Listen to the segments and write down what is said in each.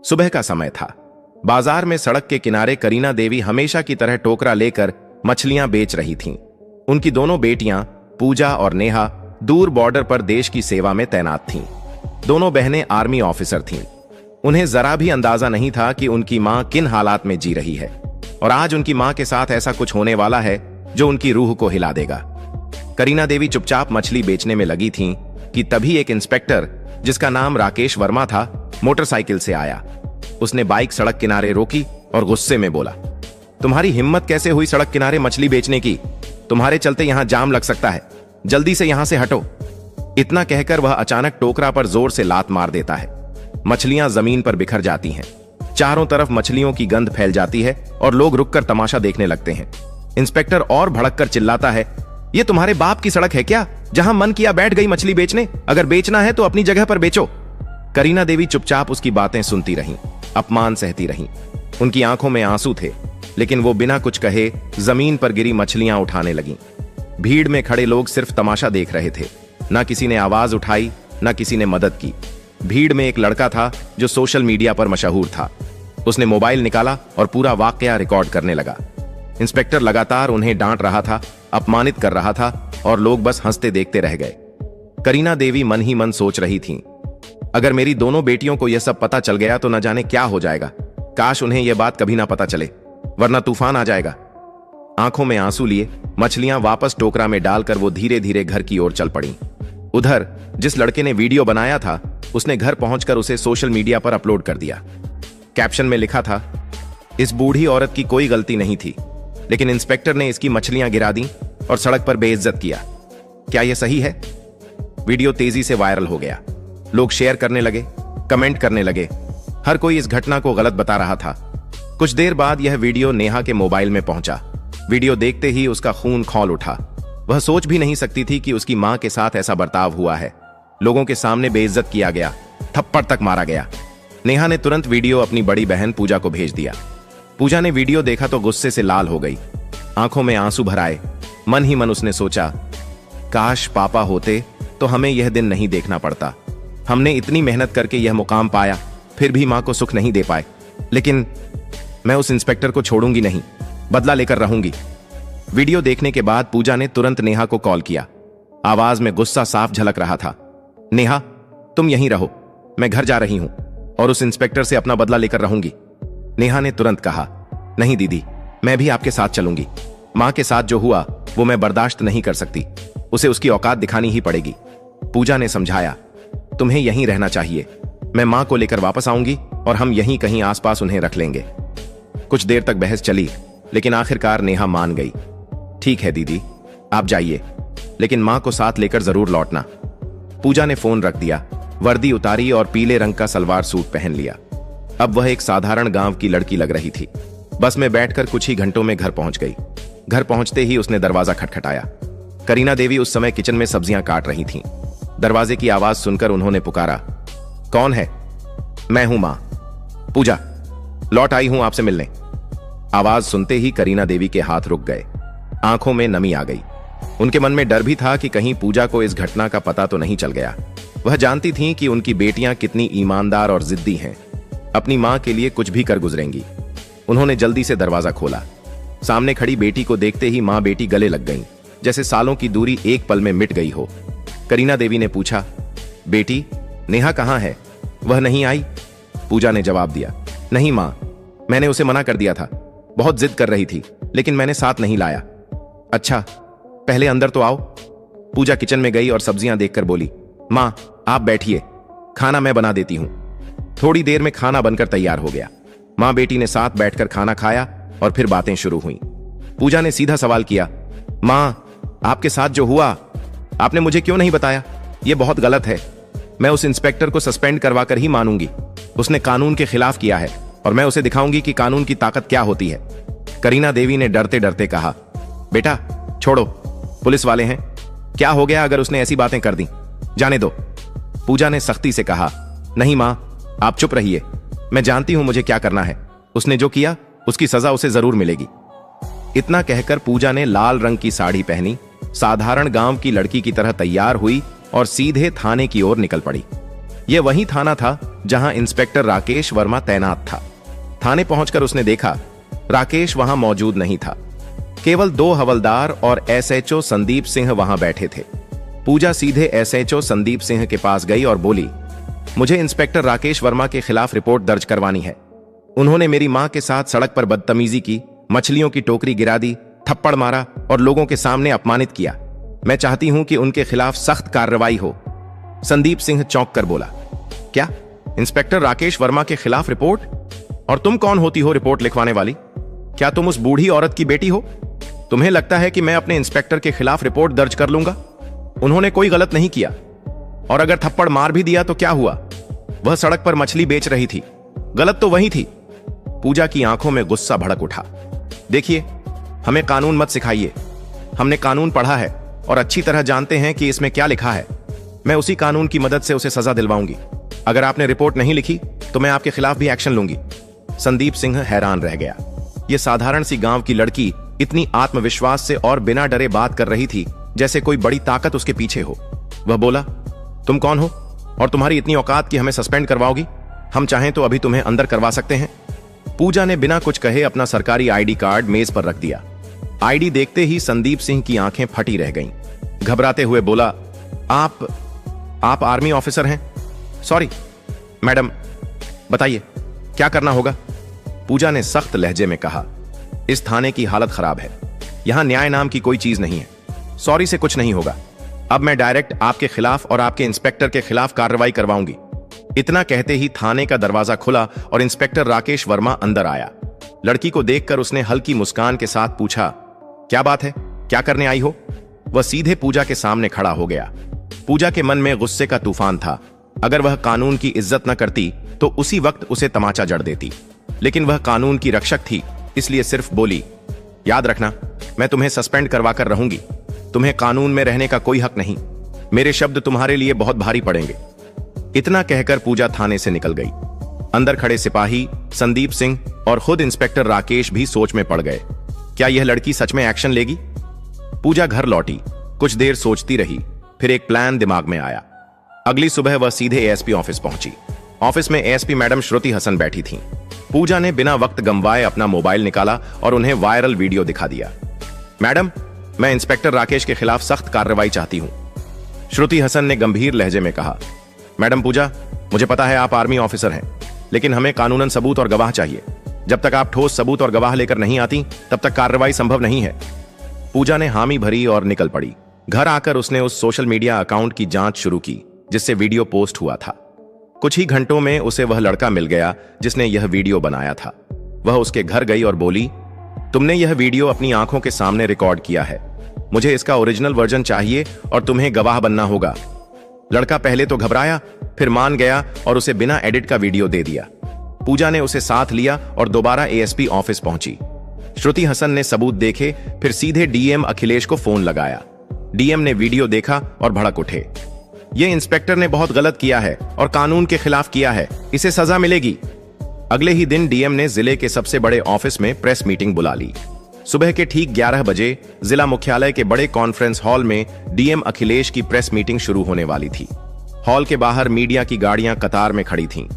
सुबह का समय था। बाजार में सड़क के किनारे करीना देवी हमेशा की तरह टोकरा लेकर मछलियां बेच रही थीं। उनकी दोनों बेटियां पूजा और नेहा दूर बॉर्डर पर देश की सेवा में तैनात थीं। दोनों बहनें आर्मी ऑफिसर थीं। उन्हें जरा भी अंदाजा नहीं था कि उनकी मां किन हालात में जी रही है और आज उनकी मां के साथ ऐसा कुछ होने वाला है जो उनकी रूह को हिला देगा। करीना देवी चुपचाप मछली बेचने में लगी थीं कि तभी एक इंस्पेक्टर, जिसका नाम राकेश वर्मा था, मोटरसाइकिल से आया। उसने बाइक सड़क किनारे रोकी और गुस्से में बोला, तुम्हारी हिम्मत कैसे हुई सड़क किनारे मछली बेचने की? तुम्हारे चलते यहां जाम लग सकता है, जल्दी से यहां से हटो। इतना कहकर वह अचानक टोकरा पर जोर से लात मार देता है। मछलियां जमीन पर बिखर जाती हैं। चारों तरफ मछलियों की गंध फैल जाती है और लोग रुककर तमाशा देखने लगते हैं। इंस्पेक्टर और भड़ककर चिल्लाता है, ये तुम्हारे बाप की सड़क है क्या, जहां मन किया बैठ गई मछली बेचने? अगर बेचना है तो अपनी जगह पर बेचो। करीना देवी चुपचाप उसकी बातें सुनती रहीं, अपमान सहती रहीं। उनकी आंखों में आंसू थे, लेकिन वो बिना कुछ कहे जमीन पर गिरी मछलियां उठाने लगीं। भीड़ में खड़े लोग सिर्फ तमाशा देख रहे थे। ना किसी ने आवाज उठाई, ना किसी ने मदद की। भीड़ में एक लड़का था जो सोशल मीडिया पर मशहूर था। उसने मोबाइल निकाला और पूरा वाकया रिकॉर्ड करने लगा। इंस्पेक्टर लगातार उन्हें डांट रहा था, अपमानित कर रहा था और लोग बस हंसते देखते रह गए। करीना देवी मन ही मन सोच रही थीं, अगर मेरी दोनों बेटियों को यह सब पता चल गया तो न जाने क्या हो जाएगा। काश उन्हें यह बात कभी ना पता चले, वरना तूफान आ जाएगा। आंखों में आंसू लिए मछलियां वापस टोकरा में डालकर वो धीरे धीरे घर की ओर चल पड़ी। उधर जिस लड़के ने वीडियो बनाया था, उसने घर पहुंचकर उसे सोशल मीडिया पर अपलोड कर दिया। कैप्शन में लिखा था, इस बूढ़ी औरत की कोई गलती नहीं थी, लेकिन इंस्पेक्टर ने इसकी मछलियां गिरा दी और सड़क पर बेइज्जत किया। क्या यह सही है? वीडियो तेजी से वायरल हो गया। लोग शेयर करने लगे, कमेंट करने लगे। हर कोई इस घटना को गलत बता रहा था। कुछ देर बाद यह वीडियो नेहा के मोबाइल में पहुंचा। वीडियो देखते ही उसका खून खौल उठा। वह सोच भी नहीं सकती थी कि उसकी मां के साथ ऐसा बर्ताव हुआ है। लोगों के सामने बेइज्जत किया गया, थप्पड़ तक मारा गया। नेहा ने तुरंत वीडियो अपनी बड़ी बहन पूजा को भेज दिया। पूजा ने वीडियो देखा तो गुस्से से लाल हो गई, आंखों में आंसू भर आए। मन ही मन उसने सोचा, काश पापा होते तो हमें यह दिन नहीं देखना पड़ता। हमने इतनी मेहनत करके यह मुकाम पाया, फिर भी मां को सुख नहीं दे पाए। लेकिन मैं उस इंस्पेक्टर को छोड़ूंगी नहीं, बदला लेकर रहूंगी। वीडियो देखने के बाद पूजा ने तुरंत नेहा को कॉल किया। आवाज में गुस्सा साफ झलक रहा था। नेहा, तुम यहीं रहो, मैं घर जा रही हूं और उस इंस्पेक्टर से अपना बदला लेकर रहूंगी। नेहा ने तुरंत कहा, नहीं दीदी, मैं भी आपके साथ चलूंगी। मां के साथ जो हुआ वो मैं बर्दाश्त नहीं कर सकती, उसे उसकी औकात दिखानी ही पड़ेगी। पूजा ने समझाया, तुम्हें यहीं रहना चाहिए। मैं मां को लेकर वापस आऊंगी और हम यहीं कहीं आसपास उन्हें रख लेंगे। कुछ देर तक बहस चली, लेकिन आखिरकार नेहा मान गई। ठीक है दीदी, आप जाइए, लेकिन मां को साथ लेकर जरूर लौटना। पूजा ने फोन रख दिया, वर्दी उतारी और पीले रंग का सलवार सूट पहन लिया। अब वह एक साधारण गांव की लड़की लग रही थी। बस में बैठकर कुछ ही घंटों में घर पहुंच गई। घर पहुंचते ही उसने दरवाजा खटखटाया। करीना देवी उस समय किचन में सब्जियां काट रही थीं। दरवाजे की आवाज सुनकर उन्होंने पुकारा, कौन है? मैं हूं मां, पूजा, लौट आई हूं आपसे मिलने। आवाज सुनते ही करीना देवी के हाथ रुक गए, आंखों में नमी आ गई। उनके मन में डर भी था कि कहीं पूजा को इस घटना का पता तो नहीं चल गया। वह जानती थीं कि उनकी बेटियां कितनी ईमानदार और जिद्दी हैं, अपनी मां के लिए कुछ भी कर गुजरेंगी। उन्होंने जल्दी से दरवाजा खोला। सामने खड़ी बेटी को देखते ही मां बेटी गले लग गईं, जैसे सालों की दूरी एक पल में मिट गई हो। करीना देवी ने पूछा, बेटी, नेहा कहां है? वह नहीं आई? पूजा ने जवाब दिया, नहीं मां, मैंने उसे मना कर दिया था। बहुत जिद कर रही थी, लेकिन मैंने साथ नहीं लाया। अच्छा, पहले अंदर तो आओ। पूजा किचन में गई और सब्जियां देखकर बोली, मां, आप बैठिए, खाना मैं बना देती हूं। थोड़ी देर में खाना बनकर तैयार हो गया। मां बेटी ने साथ बैठकर खाना खाया और फिर बातें शुरू हुई। पूजा ने सीधा सवाल किया, मां, आपके साथ जो हुआ, आपने मुझे क्यों नहीं बताया? यह बहुत गलत है। मैं उस इंस्पेक्टर को सस्पेंड करवा कर ही मानूंगी। उसने कानून के खिलाफ किया है और मैं उसे दिखाऊंगी कि कानून की ताकत क्या होती है। करीना देवी ने डरते डरते कहा, बेटा छोड़ो, पुलिस वाले हैं, क्या हो गया अगर उसने ऐसी बातें कर दी? जाने दो। पूजा ने सख्ती से कहा, नहीं मां, आप चुप रहिए, मैं जानती हूं मुझे क्या करना है। उसने जो किया उसकी सजा उसे जरूर मिलेगी। इतना कहकर पूजा ने लाल रंग की साड़ी पहनी, साधारण गांव की लड़की की तरह तैयार हुई और सीधे थाने की ओर निकल पड़ी। यह वही थाना था जहां इंस्पेक्टर राकेश वर्मा तैनात था। थाने पहुंचकर उसने देखा राकेश वहां मौजूद नहीं था। केवल 2 हवलदार और एसएचओ संदीप सिंह वहां बैठे थे। पूजा सीधे एसएचओ संदीप सिंह के पास गई और बोली, मुझे इंस्पेक्टर राकेश वर्मा के खिलाफ रिपोर्ट दर्ज करवानी है। उन्होंने मेरी मां के साथ सड़क पर बदतमीजी की, मछलियों की टोकरी गिरा दी, थप्पड़ मारा और लोगों के सामने अपमानित किया। मैं चाहती हूं कि उनके खिलाफ सख्त कार्रवाई हो। संदीप सिंह चौंक कर बोला, क्या इंस्पेक्टर राकेश वर्मा के खिलाफ रिपोर्ट? और तुम कौन होती हो रिपोर्ट लिखवाने वाली? क्या तुम उस बूढ़ी औरत की बेटी हो? तुम्हें लगता है कि मैं अपने इंस्पेक्टर के खिलाफ रिपोर्ट दर्ज कर लूंगा? उन्होंने कोई गलत नहीं किया, और अगर थप्पड़ मार भी दिया तो क्या हुआ? वह सड़क पर मछली बेच रही थी, गलत तो वही थी। पूजा की आंखों में गुस्सा भड़क उठा। देखिए, हमें कानून मत सिखाइए। हमने कानून पढ़ा है और अच्छी तरह जानते हैं कि इसमें क्या लिखा है। मैं उसी कानून की मदद से उसे सजा दिलवाऊंगी। अगर आपने रिपोर्ट नहीं लिखी तो मैं आपके खिलाफ भी एक्शन लूंगी। संदीप सिंह हैरान रह गया। यह साधारण सी गांव की लड़की इतनी आत्मविश्वास से और बिना डरे बात कर रही थी जैसे कोई बड़ी ताकत उसके पीछे हो। वह बोला, तुम कौन हो और तुम्हारी इतनी औकात कि हमें सस्पेंड करवाओगी? हम चाहें तो अभी तुम्हें अंदर करवा सकते हैं। पूजा ने बिना कुछ कहे अपना सरकारी आईडी कार्ड मेज पर रख दिया। आईडी देखते ही संदीप सिंह की आंखें फटी रह गईं। घबराते हुए बोला, आप आर्मी ऑफिसर हैं? सॉरी मैडम, बताइए क्या करना होगा? पूजा ने सख्त लहजे में कहा, इस थाने की हालत खराब है। यहां न्याय नाम की कोई चीज नहीं है। सॉरी से कुछ नहीं होगा। अब मैं डायरेक्ट आपके खिलाफ और आपके इंस्पेक्टर के खिलाफ कार्रवाई करवाऊंगी। इतना कहते ही थाने का दरवाजा खुला और इंस्पेक्टर राकेश वर्मा अंदर आया। लड़की को देखकर उसने हल्की मुस्कान के साथ पूछा, क्या बात है, क्या करने आई हो? वह सीधे पूजा के सामने खड़ा हो गया। पूजा के मन में गुस्से का तूफान था। अगर वह कानून की इज्जत न करती तो उसी वक्त उसे तमाचा जड़ देती, लेकिन वह कानून की रक्षक थी, इसलिए सिर्फ बोली, याद रखना, मैं तुम्हें सस्पेंड करवा कर रहूंगी। तुम्हें कानून में रहने का कोई हक नहीं। मेरे शब्द तुम्हारे लिए बहुत भारी पड़ेंगे। इतना कहकर पूजा थाने से निकल गई। अंदर खड़े सिपाही संदीप सिंह और खुद इंस्पेक्टर राकेश भी सोच में पड़ गए। क्या यह लड़की सच में एक्शन लेगी? पूजा घर लौटी, कुछ देर सोचती रही, फिर एक प्लान दिमाग में आया। अगली सुबह वह सीधे एएसपी ऑफिस पहुंची। ऑफिस में एएसपी मैडम श्रुति हसन बैठी थीं। पूजा ने बिना वक्त गंवाए अपना मोबाइल निकाला और उन्हें वायरल वीडियो दिखा दिया। मैडम, मैं इंस्पेक्टर राकेश के खिलाफ सख्त कार्रवाई चाहती हूं। श्रुति हसन ने गंभीर लहजे में कहा, मैडम पूजा, मुझे पता है आप आर्मी ऑफिसर हैं, लेकिन हमें कानूनन सबूत और गवाह चाहिए। जब तक आप ठोस सबूत और गवाह लेकर नहीं आती तब तक कार्रवाई संभव नहीं है। पूजा ने हामी भरी और निकल पड़ी। घर आकर उसने उस सोशल मीडिया अकाउंट की जांच शुरू की जिससे वीडियो पोस्ट हुआ था। कुछ ही घंटों में उसे वह लड़का मिल गया जिसने यह वीडियो बनाया था। वह उसके घर गई और बोली, तुमने यह वीडियो अपनी आंखों के सामने रिकॉर्ड किया है। मुझे इसका ओरिजिनल वर्जन चाहिए और तुम्हें गवाह बनना होगा। लड़का पहले तो घबराया, फिर मान गया और उसे बिना एडिट का वीडियो दे दिया। पूजा ने उसे साथ लिया और दोबारा एएसपी ऑफिस पहुंची। श्रुति हसन ने सबूत देखे, फिर सीधे डीएम अखिलेश को फोन लगाया। डीएम ने वीडियो देखा और भड़क उठे। यह इंस्पेक्टर ने बहुत गलत किया है और कानून के खिलाफ किया है, इसे सजा मिलेगी। अगले ही दिन डीएम ने जिले के सबसे बड़े ऑफिस में प्रेस मीटिंग बुला ली। सुबह के ठीक 11 बजे जिला मुख्यालय के बड़े कॉन्फ्रेंस हॉल में डीएम अखिलेश की प्रेस मीटिंग शुरू होने वाली थी। हॉल के बाहर मीडिया की गाड़ियां कतार में खड़ी थीं।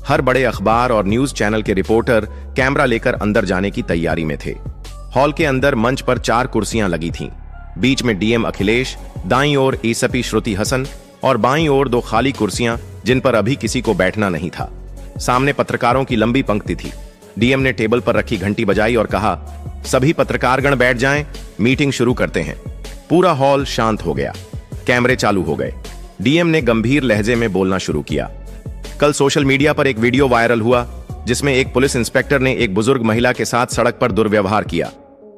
हर बड़े अखबार और न्यूज चैनल के रिपोर्टर कैमरा लेकर अंदर जाने की तैयारी में थे। हॉल के अंदर मंच पर 4 कुर्सियां लगी थीं। बीच में डीएम अखिलेश, दाईं ओर एएसपी श्रुति हसन और बाईं ओर 2 खाली कुर्सियां जिन पर अभी किसी को बैठना नहीं था। सामने पत्रकारों की लंबी पंक्ति थी। डीएम ने टेबल पर रखी घंटी बजाई और कहा, सभी पत्रकारगण बैठ जाएं, मीटिंग शुरू करते हैं। पूरा हॉल शांत हो गया। कैमरे चालू हो गए। डीएम ने गंभीर लहजे में बोलना शुरू किया। कल सोशल मीडिया पर एक वीडियो वायरल हुआ जिसमें एक पुलिस इंस्पेक्टर ने एक बुजुर्ग महिला के साथ सड़क पर दुर्व्यवहार किया,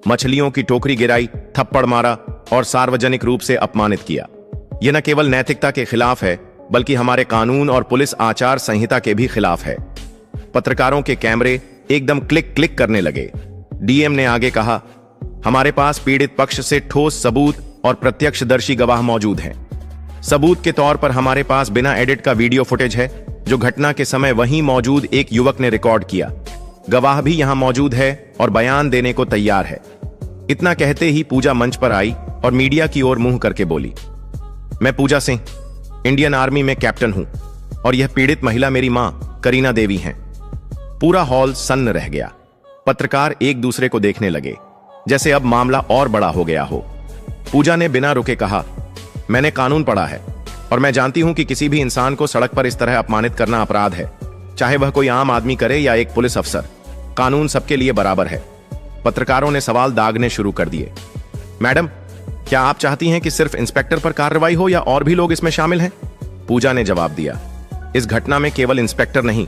मछलियों की टोकरी गिराई, थप्पड़ मारा और सार्वजनिक रूप से अपमानित किया। यह न केवल नैतिकता के खिलाफ है बल्कि हमारे कानून और पुलिस आचार संहिता के भी खिलाफ है। पत्रकारों के कैमरे एकदम क्लिक क्लिक करने लगे। डीएम ने आगे कहा, हमारे पास पीड़ित पक्ष से ठोस सबूत और प्रत्यक्षदर्शी गवाह मौजूद हैं। सबूत के तौर पर हमारे पास बिना एडिट का वीडियो फुटेज है जो घटना के समय वहीं मौजूद एक युवक ने रिकॉर्ड किया। गवाह भी यहां मौजूद है और बयान देने को तैयार है। इतना कहते ही पूजा मंच पर आई और मीडिया की ओर मुंह करके बोली, मैं पूजा सिंह, इंडियन आर्मी में कैप्टन हूं और यह पीड़ित महिला मेरी मां करीना देवी हैं। पूरा हॉल सन्न रह गया। पत्रकार एक दूसरे को देखने लगे, जैसे अब मामला और बड़ा हो गया हो। पूजा ने बिना रुके कहा, मैंने कानून पढ़ा है और मैं जानती हूं कि किसी भी इंसान को सड़क पर इस तरह अपमानित करना अपराध है, चाहे वह कोई आम आदमी करे या एक पुलिस अफसर। कानून सबके लिए बराबर है। पत्रकारों ने सवाल दागने शुरू कर दिए। मैडम, क्या आप चाहती हैं कि सिर्फ इंस्पेक्टर पर कार्रवाई हो या और भी लोग इसमें शामिल हैं? पूजा ने जवाब दिया, इस घटना में केवल इंस्पेक्टर नहीं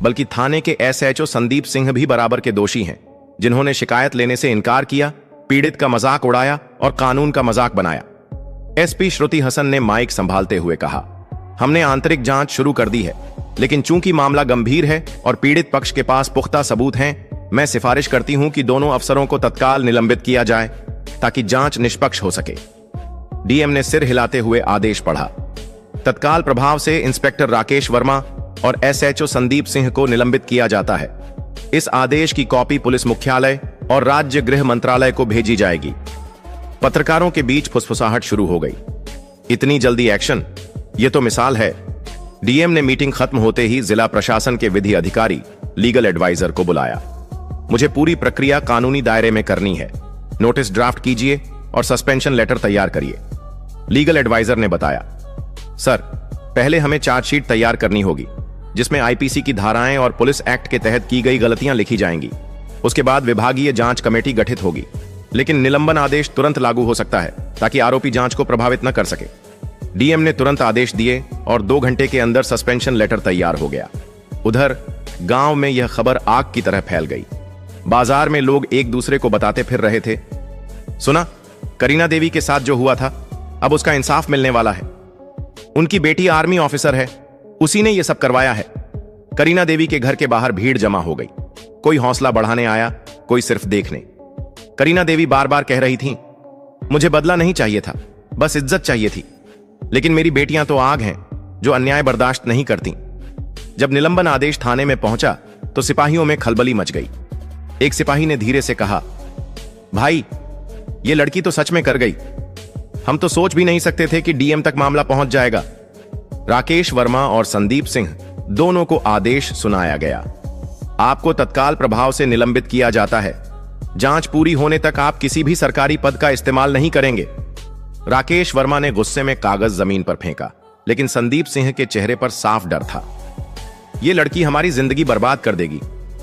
बल्कि थाने के एसएचओ संदीप सिंह भी बराबर के दोषी हैं, जिन्होंने शिकायत लेने से इनकार किया, पीड़ित का मजाक उड़ाया और कानून का मजाक बनाया। एसपी श्रुति हसन ने माइक संभालते हुए कहा, हमने आंतरिक जांच शुरू कर दी है, लेकिन चूंकि मामला गंभीर है और पीड़ित पक्ष के पास पुख्ता सबूत हैं, मैं सिफारिश करती हूं कि दोनों अफसरों को तत्काल निलंबित किया जाए ताकि जांच निष्पक्ष हो सके। डीएम ने सिर हिलाते हुए आदेश पढ़ा। तत्काल प्रभाव से इंस्पेक्टर राकेश वर्मा और एसएचओ संदीप सिंह को निलंबित किया जाता है। इस आदेश की कॉपी पुलिस मुख्यालय और राज्य गृह मंत्रालय को भेजी जाएगी। पत्रकारों के बीच फुसफुसाहट शुरू हो गई। इतनी जल्दी एक्शन? यह तो मिसाल है। डीएम ने मीटिंग खत्म होते ही जिला प्रशासन के विधि अधिकारी लीगल एडवाइजर को बुलाया। मुझे पूरी प्रक्रिया कानूनी दायरे में करनी है। नोटिस ड्राफ्ट कीजिए और सस्पेंशन लेटर तैयार करिए। लीगल एडवाइजर ने बताया, सर, पहले हमें चार्जशीट तैयार करनी होगी जिसमें आईपीसी की धाराएं और पुलिस एक्ट के तहत की गई गलतियां लिखी जाएंगी। उसके बाद विभागीय जांच कमेटी गठित होगी, लेकिन निलंबन आदेश तुरंत लागू हो सकता है ताकि आरोपी जांच को प्रभावित न कर सके। डीएम ने तुरंत आदेश दिए और 2 घंटे के अंदर सस्पेंशन लेटर तैयार हो गया। उधर गांव में यह खबर आग की तरह फैल गई। बाजार में लोग एक दूसरे को बताते फिर रहे थे, सुना, करीना देवी के साथ जो हुआ था अब उसका इंसाफ मिलने वाला है। उनकी बेटी आर्मी ऑफिसर है, उसी ने यह सब करवाया है। करीना देवी के घर के बाहर भीड़ जमा हो गई। कोई हौसला बढ़ाने आया, कोई सिर्फ देखने। करीना देवी बार बार कह रही थी, मुझे बदला नहीं चाहिए था, बस इज्जत चाहिए थी, लेकिन मेरी बेटियां तो आग हैं जो अन्याय बर्दाश्त नहीं करती। जब निलंबन आदेश थाने में पहुंचा तो सिपाहियों में खलबली मच गई। एक सिपाही ने धीरे से कहा, भाई, ये लड़की तो सच में कर गई। हम तो सोच भी नहीं सकते थे कि डीएम तक मामला पहुंच जाएगा। राकेश वर्मा और संदीप सिंह दोनों को आदेश सुनाया गया। आपको तत्काल प्रभाव से निलंबित किया जाता है। जांच पूरी होने तक आप किसी भी सरकारी पद का इस्तेमाल नहीं करेंगे। राकेश वर्मा ने गुस्से में कागज जमीन पर फेंका, लेकिन संदीप सिंह के चेहरे पर साफ डर था। यह लड़की हमारी जिंदगी बर्बाद कर देगी।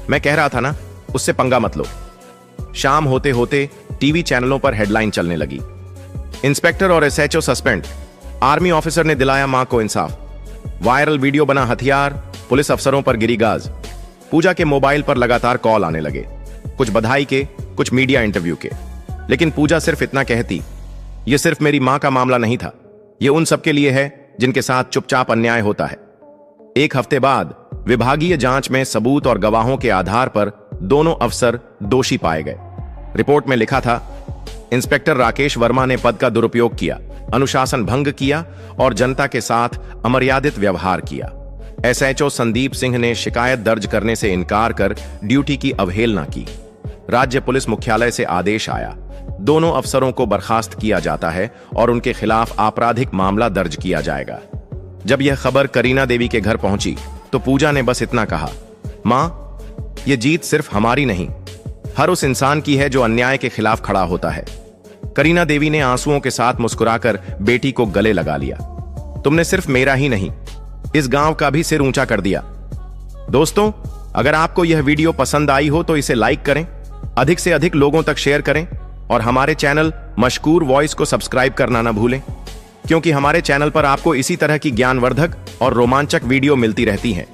मैं कह रहा था ना, उससे पंगा मत लो। शाम होते होते टीवी चैनलों पर हेडलाइन चलने लगी, इंस्पेक्टर और एसएचओ सस्पेंड, आर्मी ऑफिसर ने दिलाया मां को इंसाफ, वायरल वीडियो बना हथियार, पुलिस अफसरों पर गिरी गाज। पूजा के मोबाइल पर लगातार कॉल आने लगे, कुछ बधाई के, कुछ मीडिया इंटरव्यू के। लेकिन पूजा सिर्फ इतना कहती, यह सिर्फ मेरी मां का मामला नहीं था, यह उन सबके लिए है जिनके साथ चुपचाप अन्याय होता है। 1 हफ्ते बाद विभागीय जांच में सबूत और गवाहों के आधार पर दोनों अफसर दोषी पाए गए। रिपोर्ट में लिखा था, इंस्पेक्टर राकेश वर्मा ने पद का दुरुपयोग किया, अनुशासन भंग किया और जनता के साथ अमर्यादित व्यवहार किया। एसएचओ संदीप सिंह ने शिकायत दर्ज करने से इनकार कर ड्यूटी की अवहेलना की। राज्य पुलिस मुख्यालय से आदेश आया, दोनों अफसरों को बर्खास्त किया जाता है और उनके खिलाफ आपराधिक मामला दर्ज किया जाएगा। जब यह खबर करीना देवी के घर पहुंची तो पूजा ने बस इतना कहा, मां, यह जीत सिर्फ हमारी नहीं, हर उस इंसान की है जो अन्याय के खिलाफ खड़ा होता है। करीना देवी ने आंसुओं के साथ मुस्कुराकर बेटी को गले लगा लिया। तुमने सिर्फ मेरा ही नहीं, इस गांव का भी सिर ऊंचा कर दिया। दोस्तों, अगर आपको यह वीडियो पसंद आई हो तो इसे लाइक करें, अधिक से अधिक लोगों तक शेयर करें और हमारे चैनल मशकूर वॉइस को सब्सक्राइब करना ना भूलें, क्योंकि हमारे चैनल पर आपको इसी तरह की ज्ञानवर्धक और रोमांचक वीडियो मिलती रहती हैं।